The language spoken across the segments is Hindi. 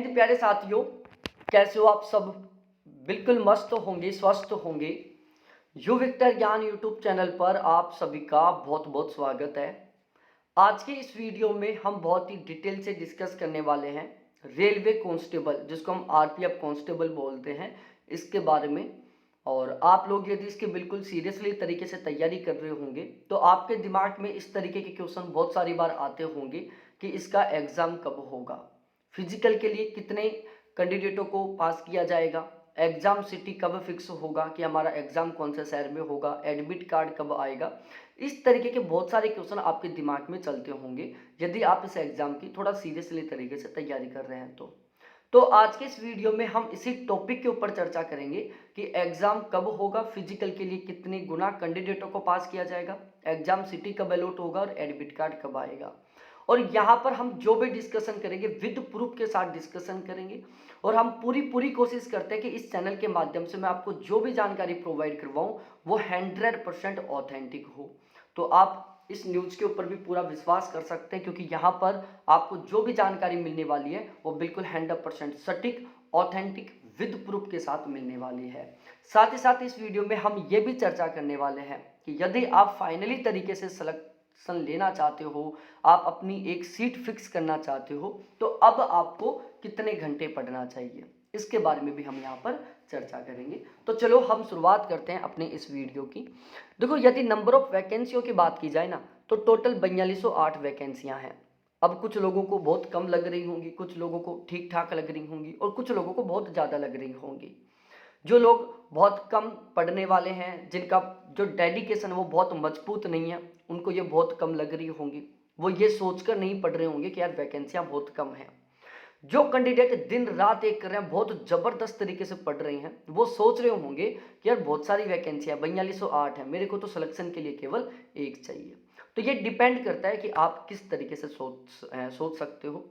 हिंद प्यारे साथियों, कैसे हो आप सब। बिल्कुल मस्त होंगे, स्वस्थ होंगे। यू विक्टर ज्ञान यूट्यूब चैनल पर आप सभी का बहुत बहुत स्वागत है। आज के इस वीडियो में हम बहुत ही डिटेल से डिस्कस करने वाले हैं रेलवे कांस्टेबल, जिसको हम आरपीएफ कांस्टेबल बोलते हैं, इसके बारे में। और आप लोग यदि इसके बिल्कुल सीरियसली तरीके से तैयारी कर रहे होंगे तो आपके दिमाग में इस तरीके के क्वेश्चन बहुत सारी बार आते होंगे कि इसका एग्ज़ाम कब होगा, फिजिकल के लिए कितने कैंडिडेटों को पास किया जाएगा, एग्ज़ाम सिटी कब फिक्स होगा कि हमारा एग्ज़ाम कौन से शहर में होगा, एडमिट कार्ड कब आएगा। इस तरीके के बहुत सारे क्वेश्चन आपके दिमाग में चलते होंगे यदि आप इस एग्ज़ाम की थोड़ा सीरियसली तरीके से तैयारी कर रहे हैं तो आज के इस वीडियो में हम इसी टॉपिक के ऊपर चर्चा करेंगे कि एग्ज़ाम कब होगा, फिजिकल के लिए कितने गुना कैंडिडेटों को पास किया जाएगा, एग्ज़ाम सिटी कब अलॉट होगा और एडमिट कार्ड कब आएगा। और यहाँ पर हम जो भी डिस्कशन करेंगे विद प्रूफ के साथ डिस्कशन करेंगे। और हम पूरी कोशिश करते हैं कि इस चैनल के माध्यम से मैं आपको जो भी जानकारी प्रोवाइड करवाऊँ वो 100% ऑथेंटिक हो। तो आप इस न्यूज़ के ऊपर भी पूरा विश्वास कर सकते हैं, क्योंकि यहाँ पर आपको जो भी जानकारी मिलने वाली है वो बिल्कुल 100% सटीक, ऑथेंटिक, विद प्रूफ के साथ मिलने वाली है। साथ ही साथ इस वीडियो में हम ये भी चर्चा करने वाले हैं कि यदि आप फाइनली तरीके से सिलेक्शन लेना चाहते हो, आप अपनी एक सीट फिक्स करना चाहते हो, तो अब आपको कितने घंटे पढ़ना चाहिए, इसके बारे में भी हम यहाँ पर चर्चा करेंगे। तो चलो हम शुरुआत करते हैं अपने इस वीडियो की। देखो, यदि नंबर ऑफ वैकेंसियों की बात की जाए ना तो टोटल 4208 वैकेंसियां हैं। अब कुछ लोगों को बहुत कम लग रही होंगी, कुछ लोगों को ठीक ठाक लग रही होंगी और कुछ लोगों को बहुत ज़्यादा लग रही होंगी। जो लोग बहुत कम पढ़ने वाले हैं, जिनका जो डेडिकेशन वो बहुत मजबूत नहीं है, उनको ये बहुत कम लग रही होंगी। वो ये सोचकर नहीं पढ़ रहे होंगे कि यार वैकेंसियां बहुत कम हैं। जो कैंडिडेट दिन रात एक कर रहे हैं, बहुत जबरदस्त तरीके से पढ़ रहे हैं, वो सोच रहे होंगे कि यार बहुत सारी वैकेंसियां 4208 है, मेरे को तो सिलेक्शन के लिए केवल एक चाहिए। तो ये डिपेंड करता है कि आप किस तरीके से सोच सकते हो।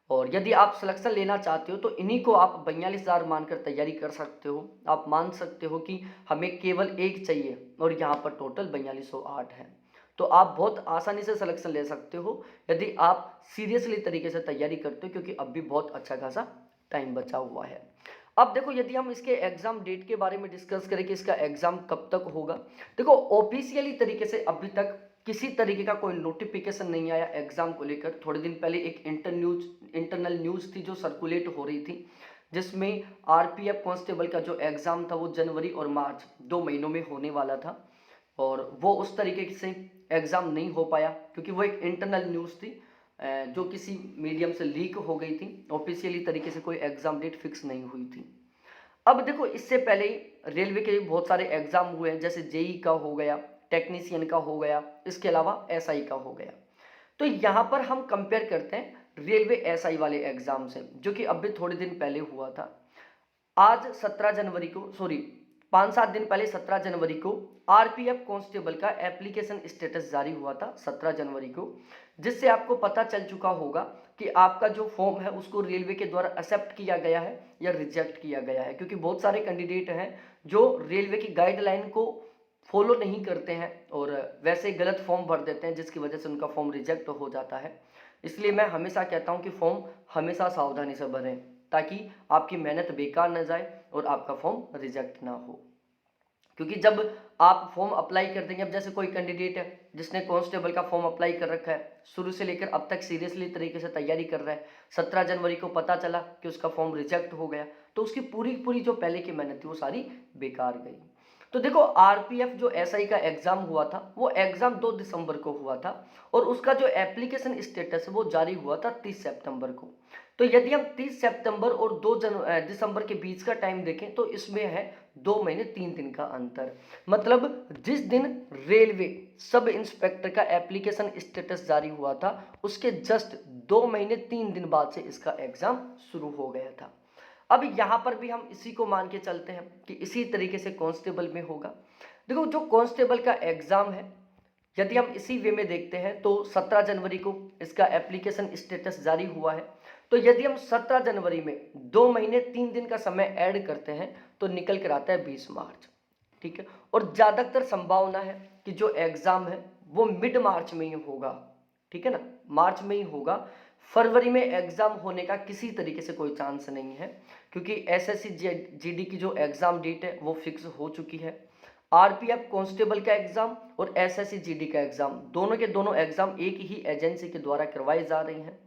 और यदि आप सिलेक्शन लेना चाहते हो तो इन्हीं को आप 42,000 मानकर तैयारी कर सकते हो। आप मान सकते हो कि हमें केवल एक चाहिए और यहाँ पर टोटल 4208 है। तो आप बहुत आसानी से सिलेक्शन ले सकते हो यदि आप सीरियसली तरीके से तैयारी करते हो, क्योंकि अब भी बहुत अच्छा खासा टाइम बचा हुआ है। अब देखो, यदि हम इसके एग्ज़ाम डेट के बारे में डिस्कस करें कि इसका एग्ज़ाम कब तक होगा। देखो, ऑफिशियली तरीके से अभी तक किसी तरीके का कोई नोटिफिकेशन नहीं आया एग्ज़ाम को लेकर। थोड़े दिन पहले एक इंटरनल न्यूज़ थी जो सर्कुलेट हो रही थी, जिसमें आरपीएफ कांस्टेबल का जो एग्ज़ाम था वो जनवरी और मार्च 2 महीनों में होने वाला था। और वो उस तरीके से एग्ज़ाम नहीं हो पाया क्योंकि वो एक इंटरनल न्यूज़ थी जो किसी मीडियम से लीक हो गई थी। ऑफिशियली तरीके से कोई एग्ज़ाम डेट फिक्स नहीं हुई थी। अब देखो, इससे पहले ही रेलवे के बहुत सारे एग्ज़ाम हुए हैं, जैसे जेई का हो गया, टेक्नीशियन का हो गया, इसके अलावा एसआई का हो गया। तो यहाँ पर हम कंपेयर करते हैं रेलवे एसआई वाले एग्ज़ाम से, जो कि अभी थोड़े दिन पहले हुआ था। आज 17 जनवरी को, सॉरी 5-7 दिन पहले 17 जनवरी को आरपीएफ कांस्टेबल का एप्लीकेशन स्टेटस जारी हुआ था 17 जनवरी को, जिससे आपको पता चल चुका होगा कि आपका जो फॉर्म है उसको रेलवे के द्वारा एक्सेप्ट किया गया है या रिजेक्ट किया गया है। क्योंकि बहुत सारे कैंडिडेट हैं जो रेलवे की गाइडलाइन को फॉलो नहीं करते हैं और वैसे गलत फॉर्म भर देते हैं, जिसकी वजह से उनका फॉर्म रिजेक्ट हो जाता है। इसलिए मैं हमेशा कहता हूं कि फॉर्म हमेशा सावधानी से भरें, ताकि आपकी मेहनत बेकार न जाए और आपका फॉर्म रिजेक्ट ना हो। क्योंकि जब आप फॉर्म अप्लाई कर देंगे, अब जैसे कोई कैंडिडेट है जिसने कांस्टेबल का फॉर्म अप्लाई कर रखा है, शुरू से लेकर अब तक सीरियसली तरीके से तैयारी कर रहा है, 17 जनवरी को पता चला कि उसका फॉर्म रिजेक्ट हो गया, तो उसकी पूरी जो पहले की मेहनत थी वो सारी बेकार गई। तो देखो, आरपीएफ जो एसआई का एग्जाम हुआ था वो एग्जाम 2 दिसंबर को हुआ था और उसका जो एप्लीकेशन स्टेटस है वो जारी हुआ था 30 सितंबर को। तो यदि हम 30 सितंबर और 2 दिसंबर के बीच का टाइम देखें तो इसमें है 2 महीने 3 दिन का अंतर। मतलब जिस दिन रेलवे सब इंस्पेक्टर का एप्लीकेशन स्टेटस जारी हुआ था उसके जस्ट 2 महीने 3 दिन बाद से इसका एग्जाम शुरू हो गया था। अब यहाँ पर भी हम इसी को मान के चलते हैं कि इसी तरीके से कांस्टेबल में होगा। देखो, जो कांस्टेबल का एग्जाम है, यदि हम इसी वे में देखते हैं तो 17 जनवरी को इसका एप्लीकेशन स्टेटस जारी हुआ है। तो यदि हम 17 जनवरी में 2 महीने 3 दिन का समय ऐड करते हैं तो निकल कर आता है 20 मार्च। ठीक है, और ज़्यादातर संभावना है कि जो एग्ज़ाम है वो मिड मार्च में ही होगा। ठीक है ना, मार्च में ही होगा। फरवरी में एग्ज़ाम होने का किसी तरीके से कोई चांस नहीं है, क्योंकि एसएससी जीडी की जो एग्ज़ाम डेट है वो फिक्स हो चुकी है। आरपीएफ कांस्टेबल का एग्ज़ाम और एसएससी जीडी का एग्ज़ाम, दोनों के दोनों एग्ज़ाम एक ही एजेंसी के द्वारा करवाई जा रही हैं।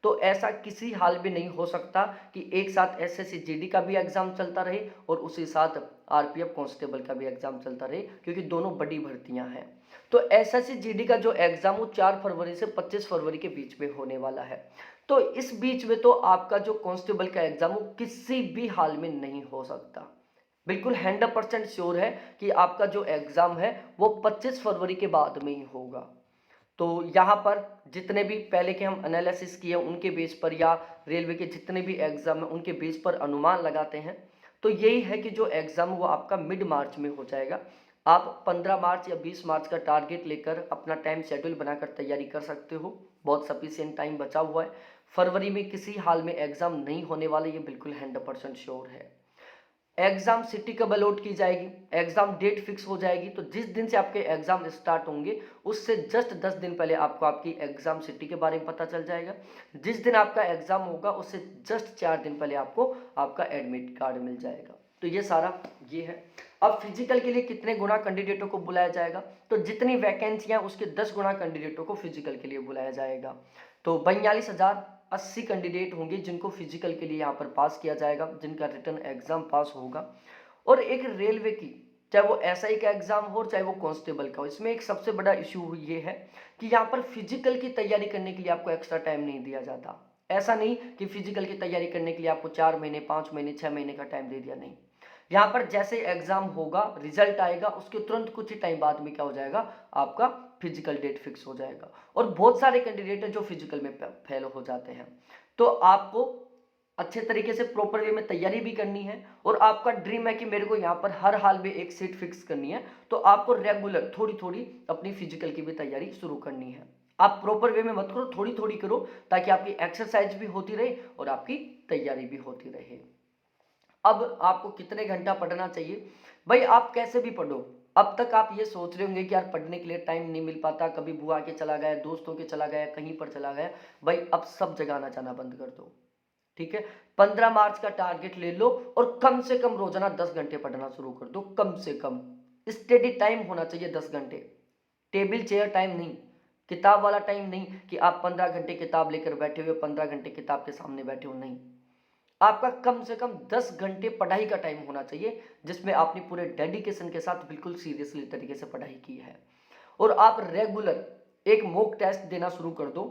तो ऐसा किसी हाल में नहीं हो सकता कि एक साथ एसएससी जीडी का भी एग्ज़ाम चलता रहे और उसी साथ आरपीएफ कांस्टेबल का भी एग्ज़ाम चलता रहे, क्योंकि दोनों बड़ी भर्तियां हैं। तो एसएससी जीडी का जो एग्ज़ाम वो 4 फरवरी से 25 फरवरी के बीच में होने वाला है। तो इस बीच में तो आपका जो कांस्टेबल का एग्ज़ाम वो किसी भी हाल में नहीं हो सकता। बिल्कुल 100% श्योर है कि आपका जो एग्ज़ाम है वो 25 फरवरी के बाद में ही होगा। तो यहाँ पर जितने भी पहले के हम एनालिसिस किए उनके बेस पर, या रेलवे के जितने भी एग्ज़ाम हैं उनके बेस पर अनुमान लगाते हैं, तो यही है कि जो एग्ज़ाम वो आपका मिड मार्च में हो जाएगा। आप 15 मार्च या 20 मार्च का टारगेट लेकर अपना टाइम शेड्यूल बनाकर तैयारी कर सकते हो, बहुत सफिशिएंट टाइम बचा हुआ है। फरवरी में किसी हाल में एग्ज़ाम नहीं होने वाले, ये बिल्कुल 100% श्योर है। एग्ज़ाम सिटी कब अलॉट की जाएगी, एग्ज़ाम डेट फिक्स हो जाएगी, तो जिस दिन से आपके एग्ज़ाम स्टार्ट होंगे उससे जस्ट 10 दिन पहले आपको आपकी एग्ज़ाम सिटी के बारे में पता चल जाएगा। जिस दिन आपका एग्ज़ाम होगा उससे जस्ट 4 दिन पहले आपको आपका एडमिट कार्ड मिल जाएगा। तो ये सारा ये है। अब फिजिकल के लिए कितने गुना कैंडिडेटों को बुलाया जाएगा, तो जितनी वैकेंसियाँ उसके 10 गुना कैंडिडेटों को फिजिकल के लिए बुलाया जाएगा। तो 42,080 कैंडिडेट होंगे जिनको फिजिकल के लिए यहाँ पर पास किया जाएगा, जिनका रिटन एग्जाम पास होगा। और एक रेलवे की, चाहे वो एसआई का एग्जाम हो चाहे वो कांस्टेबल का हो, इसमें एक सबसे बड़ा इशू ये है कि यहाँ पर फिजिकल की तैयारी करने के लिए आपको एक्स्ट्रा टाइम नहीं दिया जाता। ऐसा नहीं कि फिजिकल की तैयारी करने के लिए आपको 4 महीने 5 महीने 6 महीने का टाइम दे दिया, नहीं। यहाँ पर जैसे एग्जाम होगा, रिजल्ट आएगा, उसके तुरंत कुछ ही टाइम बाद में क्या हो जाएगा, आपका फिजिकल डेट फिक्स हो जाएगा। और बहुत सारे कैंडिडेट हैं जो फिजिकल में फेल हो जाते हैं। तो आपको अच्छे तरीके से प्रॉपर वे में तैयारी भी करनी है, और आपका ड्रीम है कि मेरे को यहाँ पर हर हाल में एक सीट फिक्स करनी है, तो आपको रेगुलर थोड़ी थोड़ी अपनी फिजिकल की भी तैयारी शुरू करनी है। आप प्रॉपर वे में मत करो, थोड़ी थोड़ी करो, ताकि आपकी एक्सरसाइज भी होती रहे और आपकी तैयारी भी होती रहे। अब आपको कितने घंटा पढ़ना चाहिए, भाई आप कैसे भी पढ़ो। अब तक आप ये सोच रहे होंगे कि यार पढ़ने के लिए टाइम नहीं मिल पाता, कभी बुआ के चला गया, दोस्तों के चला गया, कहीं पर चला गया, भाई अब सब जगह आना जाना बंद कर दो, ठीक है। 15 मार्च का टारगेट ले लो और कम से कम रोजाना 10 घंटे पढ़ना शुरू कर दो, कम से कम। स्टडी टाइम होना चाहिए 10 घंटे, टेबल चेयर टाइम नहीं, किताब वाला टाइम नहीं कि आप 15 घंटे किताब लेकर बैठे हुए, 15 घंटे किताब के सामने बैठे हो, नहीं। आपका कम से कम 10 घंटे पढ़ाई का टाइम होना चाहिए, जिसमें आपने पूरे डेडिकेशन के साथ बिल्कुल सीरियसली तरीके से पढ़ाई की है। और आप रेगुलर एक मॉक टेस्ट देना शुरू कर दो,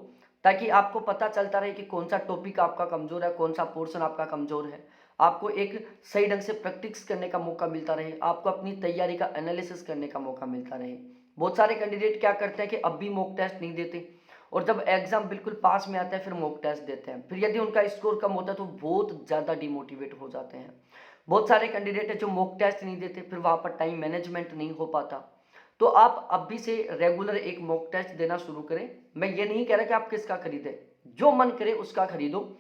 ताकि आपको पता चलता रहे कि कौन सा टॉपिक आपका कमजोर है, कौन सा पोर्शन आपका कमजोर है। आपको एक सही ढंग से प्रैक्टिस करने का मौका मिलता रहे, आपको अपनी तैयारी का एनालिसिस करने का मौका मिलता रहे। बहुत सारे कैंडिडेट क्या करते हैं कि अब भी मॉक टेस्ट नहीं देते, और जब एग्जाम बिल्कुल पास में आता है फिर मॉक टेस्ट देते हैं, फिर यदि उनका स्कोर कम होता है तो बहुत ज़्यादा डिमोटिवेट हो जाते हैं। बहुत सारे कैंडिडेट है जो मॉक टेस्ट नहीं देते, फिर वहाँ पर टाइम मैनेजमेंट नहीं हो पाता। तो आप अभी से रेगुलर एक मॉक टेस्ट देना शुरू करें। मैं ये नहीं कह रहा कि आप किसका खरीदें, जो मन करे उसका खरीदो।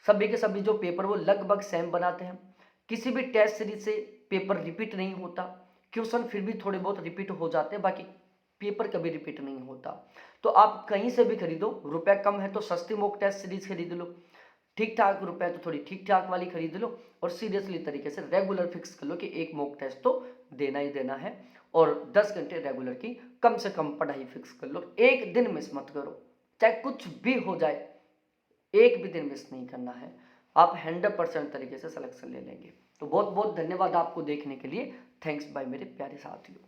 सभी के सभी जो पेपर वो लगभग सेम बनाते हैं, किसी भी टेस्ट सीरीज से पेपर रिपीट नहीं होता, क्वेश्चन फिर भी थोड़े बहुत रिपीट हो जाते हैं, बाकी पेपर कभी रिपीट नहीं होता। तो आप कहीं से भी खरीदो, रुपया कम है तो सस्ती मॉक टेस्ट सीरीज खरीद लो, ठीक ठाक रुपए है तो थोड़ी ठीक ठाक वाली खरीद लो, और सीरियसली तरीके से रेगुलर फिक्स कर लो कि एक मॉक टेस्ट तो देना ही देना है, और 10 घंटे रेगुलर की कम से कम पढ़ाई फिक्स कर लो। एक दिन मिस मत करो, चाहे कुछ भी हो जाए, एक भी दिन मिस नहीं करना है। आप 100% तरीके से सिलेक्शन ले लेंगे। तो बहुत बहुत धन्यवाद आपको देखने के लिए। थैंक्स बाय मेरे प्यारे साथियों।